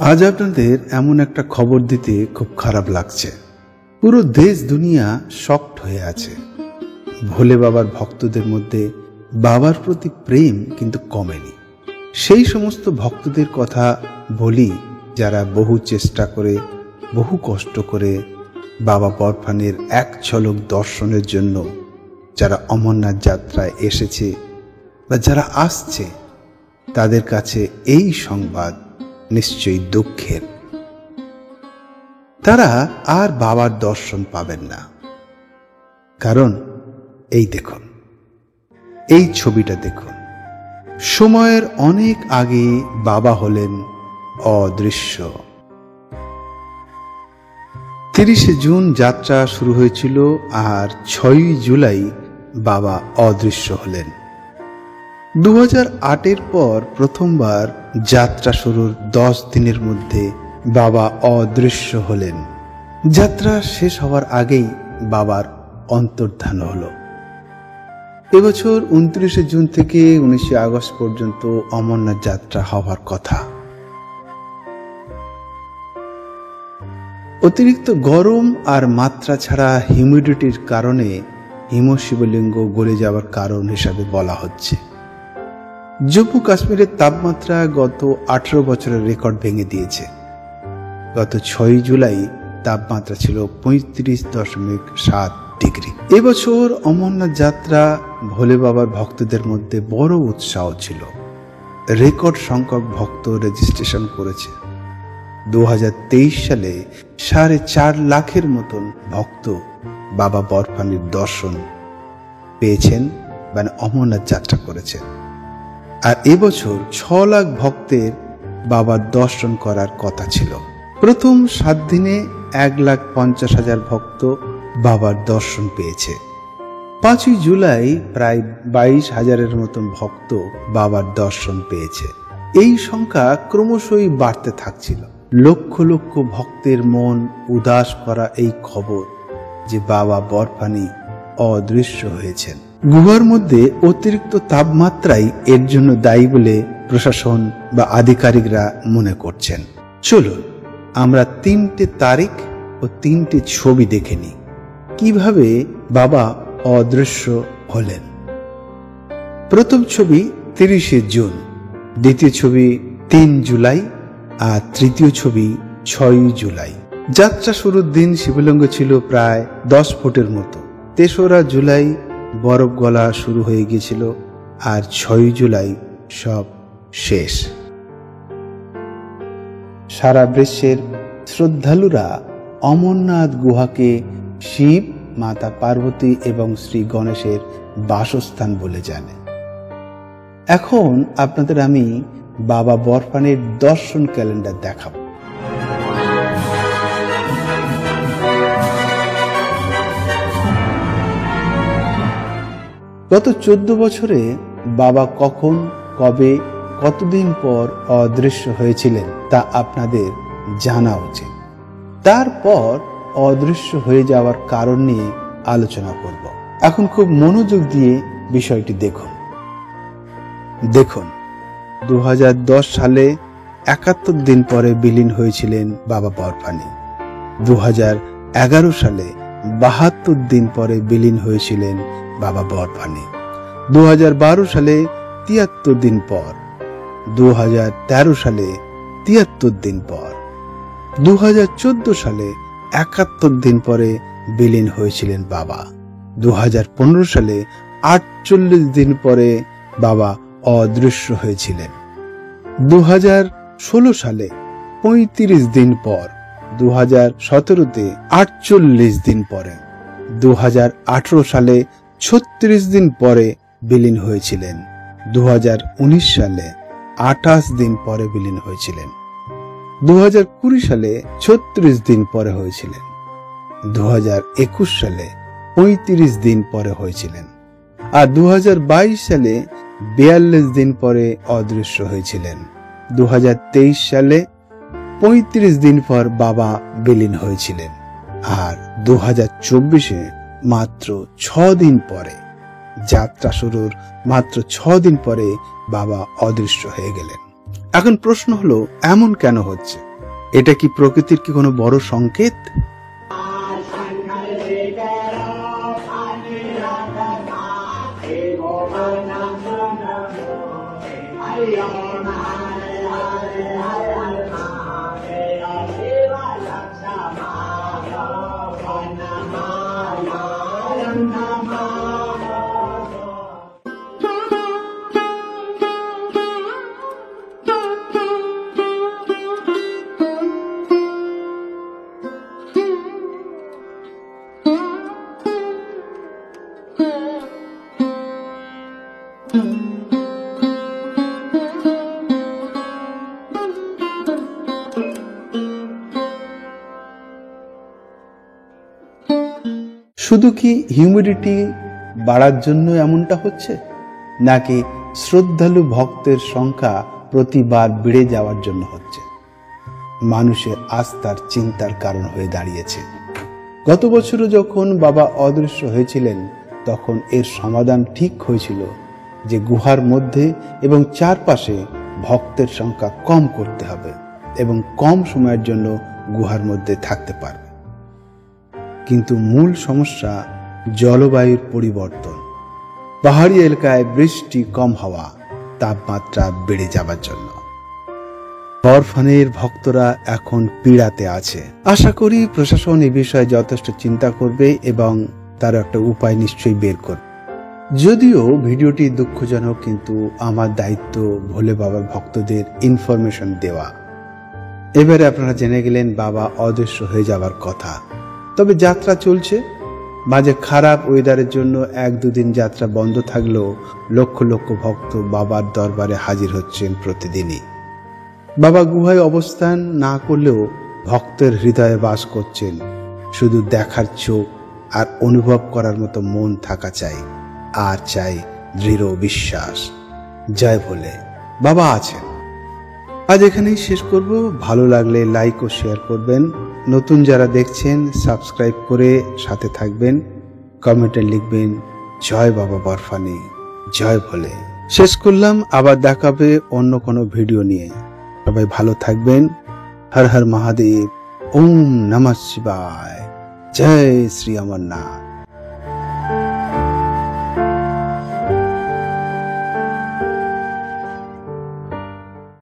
আজ আপনাদের এমন একটা খবর দিতে খুব খারাপ লাগছে। পুরো দেশ দুনিয়া শকড হয়ে আছে। ভোলে বাবার ভক্তদের মধ্যে বাবার প্রতি প্রেম কিন্তু কমেনি। সেই সমস্ত ভক্তদের কথা বলি যারা বহু চেষ্টা করে, বহু কষ্ট করে বাবা বরফানের এক ঝলক দর্শনের জন্য যারা অমরনাথ যাত্রায় এসেছে বা যারা আসছে, তাদের কাছে এই সংবাদ নিশ্চয়ই দুঃখের। তারা আর বাবার দর্শন পাবেন না। কারণ এই দেখুন, এই ছবিটা দেখুন। সময়ের অনেক আগে বাবা হলেন অদৃশ্য। 30শে জুন যাত্রা শুরু হয়েছিল আর 6ই জুলাই বাবা অদৃশ্য হলেন। 2008-এর পর প্রথমবার যাত্রা শুরুর 10 দিনের মধ্যে বাবা অদৃশ্য হলেন। যাত্রা শেষ হওয়ার আগেই বাবার অন্তর্ধান হল। এবছর 29শে জুন থেকে 19শে আগস্ট পর্যন্ত অমরনাথ যাত্রা হওয়ার কথা। অতিরিক্ত গরম আর মাত্রা ছাড়া হিউমিডিটির কারণে হিমশিবলিঙ্গ গলে যাওয়ার কারণ হিসাবে বলা হচ্ছে। জম্মু কাশ্মীরের তাপমাত্রা গত 18 বছরের রেকর্ড ভেঙে দিয়েছে। গত 6ই জুলাই তাপমাত্রা ছিল 35.7 ডিগ্রি। এবছর অমরনাথ যাত্রা ভোলে বাবার ভক্তদের মধ্যে বড় উৎসাহ ছিল। রেকর্ড সংখ্যক ভক্ত রেজিস্ট্রেশন করেছে। 2023 সালে 4.5 লাখের মতন ভক্ত বাবা বরফানির দর্শন পেয়েছেন, মানে অমরনাথ যাত্রা করেছেন। আর এবছর 6 লাখ ভক্তের বাবার দর্শন করার কথা ছিল। প্রথম 7 দিনে 1,50,000 ভক্ত বাবার দর্শন পেয়েছে। 5ই জুলাই প্রায় 22,000-এর মতন ভক্ত বাবার দর্শন পেয়েছে। এই সংখ্যা ক্রমশই বাড়তে থাকছিল। লক্ষ লক্ষ ভক্তের মন উদাস করা এই খবর যে বাবা বরফানি অদৃশ্য হয়েছেন। গুহার মধ্যে অতিরিক্ত তাপমাত্রাই এর জন্য দায়ী বলে প্রশাসন বা আধিকারিকরা মনে করছেন। চলুন আমরা 3টে তারিখ ও 3টে ছবি দেখে নিই কিভাবে বাবা অদৃশ্য হলেন। প্রথম ছবি 30শে জুন, দ্বিতীয় ছবি 3 জুলাই আর তৃতীয় ছবি 6ই জুলাই। যাত্রা শুরুর দিন শিবলিঙ্গ ছিল প্রায় 10 ফুটের মতো। 3রা জুলাই বরফ গলা শুরু হয়ে গিয়েছিল আর 6ই জুলাই সব শেষ। সারা বিশ্বের শ্রদ্ধালুরা অমরনাথ গুহাকে শিব, মাতা পার্বতী এবং শ্রী গণেশের বাসস্থান বলে জানে। এখন আপনাদের আমি বাবা বরফানের দর্শন ক্যালেন্ডার দেখাবো। গত 14 বছরে বাবা কখন, কবে, কতদিন পর অদৃশ্য হয়েছিলেন তা আপনাদের জানা উচিত। তারপর অদৃশ্য হয়ে যাওয়ার কারণ নিয়ে আলোচনা করব। এখন খুব মনোযোগ দিয়ে বিষয়টি দেখুন। 2010 সালে 71 দিন পরে বিলীন হয়েছিলেন বাবা বরফানি। 2011 সালে 72 দিন পরে বিলীন হয়েছিলেন বাবা বরফানি। 2012 সালে 73 দিন পর। 2013 সালে 73 দিন পর। 2014 সালে 71 দিন পরে বিলীন হয়েছিলেন বাবা। 2015 সালে 48 দিন পরে বাবা অদৃশ্য হয়েছিলেন। 2016 সালে 35 দিন পর। 2017-তে 48 দিন পরে। 2018 সালে 36 দিন পরে বিলীন হয়েছিলেন। 2019 সালে 28 দিন পরে বিলীন হয়েছিলেন। 2020 সালে 36 দিন পরে হয়েছিলেন। 2021 সালে 35 দিন পরে হয়েছিলেন। আর 2022 সালে 42 দিন পরে অদৃশ্য হয়েছিলেন। 2023 সালে 35 দিন পর বাবা বিলীন হয়েছিলেন। আর 2024-এ মাত্র 6 দিন পরে, যাত্রা শুরুর মাত্র 6 দিন পরে বাবা অদৃশ্য হয়ে গেলেন। এখন প্রশ্ন হলো, এমন কেন হচ্ছে? এটা কি প্রকৃতির কি কোনো বড় সংকেত? শুধু কি হিউমিডিটি বাড়ার জন্য এমনটা হচ্ছে, নাকি শ্রদ্ধালু ভক্তের সংখ্যা প্রতিবার বেড়ে যাওয়ার জন্য হচ্ছে? মানুষের আস্থার চিন্তার কারণ হয়ে দাঁড়িয়েছে। গত বছরও যখন বাবা অদৃশ্য হয়েছিলেন, তখন এর সমাধান ঠিক হয়েছিল যে গুহার মধ্যে এবং চারপাশে ভক্তের সংখ্যা কম করতে হবে এবং কম সময়ের জন্য গুহার মধ্যে থাকতে পারবে। কিন্তু মূল সমস্যা জলবায়ুর পরিবর্তন, পাহাড়ি এলাকায় বৃষ্টি কম হওয়া, তাপমাত্রা বেড়ে যাবার জন্য। বরফানের ভক্তরা এখন পীড়াতে আছে। আশা করি প্রশাসন এই বিষয়ে যথেষ্ট চিন্তা করবে এবং তার একটা উপায় নিশ্চয়ই বের করবে। যদিও ভিডিওটি দুঃখজনক, কিন্তু আমার দায়িত্ব ভোলে বাবার ভক্তদের ইনফরমেশন দেওয়া। এবারে আপনারা জেনে গেলেন বাবা অদৃশ্য হয়ে যাবার কথা। তবে যাত্রা চলছে, মাঝে খারাপ ওয়েদারের জন্য 1-2 দিন যাত্রা বন্ধ থাকলেও লক্ষ লক্ষ ভক্ত বাবার দরবারে হাজির হচ্ছেন প্রতিদিনই। বাবা গুহায় অবস্থান না করলেও ভক্তের হৃদয়ে বাস করছেন। শুধু দেখার চোখ আর অনুভব করার মতো মন থাকা চাই, আর চাই দৃঢ় বিশ্বাস। জয় ভোলে, বাবা আছেন। আজ এখানেই শেষ করব। ভালো লাগলে লাইক ও শেয়ার করবেন। নতুন যারা দেখছেন সাবস্ক্রাইব করে সাথে থাকবেন। কমেন্টে লিখবেন জয় বাবা বরফানি, জয় ভোলে। শেষ করলাম, আবার দেখাবে অন্য কোনো ভিডিও নিয়ে। সবাই ভালো থাকবেন। হর হর মহাদেব। ওম নমঃ শিবায়। জয় শ্রী অমরনাথ।